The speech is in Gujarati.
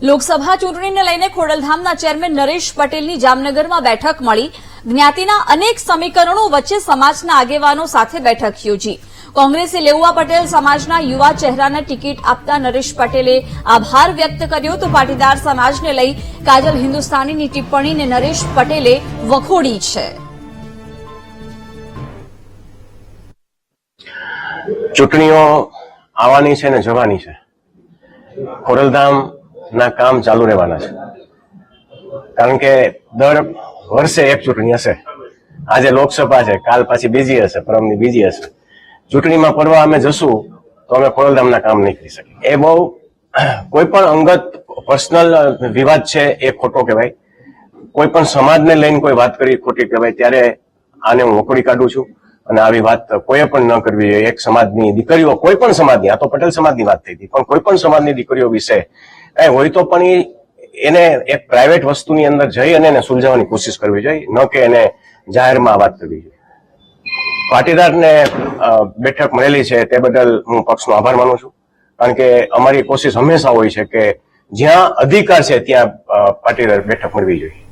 લોકસભા ચૂંટણીને લઈને ખોડલધામના ચેરમેન નરેશ પટેલની જામનગરમાં બેઠક મળી। જ્ઞાતિના અનેક સમીકરણો વચ્ચે સમાજના આગેવાનો સાથે બેઠક યોજી। કોંગ્રેસે લેઉવા પટેલ સમાજના યુવા ચહેરાને ટિકિટ આપતા નરેશ પટેલે આભાર વ્યક્ત કર્યો તો પાટીદાર સમાજને લઈ કાજલ હિન્દુસ્તાનીની ટિપ્પણીને નરેશ પટેલે વખોડી છે। ચૂંટણીઓ આવવાની છે ને જવાની છે। ખોડલધામ ના કામ ચાલુ રહેવાના છે, કારણ કે દર વર્ષે એક ચૂંટણી હશે। આજે લોકસભા છે, કાલ પાછી બીજી હશે, પરમની બીજી હશે। ચૂંટણીમાં પડવા અમે જશું તો અમે ખોડલધામના કામ નહીં કરી શકીએ। એ બહુ કોઈ પણ અંગત પર્સનલ વિવાદ છે એ ખોટો કહેવાય। કોઈ પણ સમાજને લઈને કોઈ વાત કરી ખોટી કહેવાય। ત્યારે આને હું વખોડી કાઢું છું અને આવી વાત કોઈએ પણ ન કરવી જોઈએ। એક સમાજની દીકરીઓ, કોઈ પણ સમાજની, આ તો પટેલ સમાજની વાત થઈ હતી, પણ કોઈ પણ સમાજની દીકરીઓ વિશે કઈ હોય તો પણ એને એક પ્રાઇવેટ વસ્તુની અંદર જઈ અને એને સુલઝાવવાની કોશિશ કરવી જોઈએ, ન કે એને જાહેરમાં વાત કરવી જોઈએ। પાટીદારને બેઠક મળેલી છે તે બદલ હું પક્ષનો આભાર માનું છું, કારણ કે અમારી કોશિશ હંમેશા હોય છે કે જ્યાં અધિકાર છે ત્યાં પાટીદાર બેઠક મળવી જોઈએ।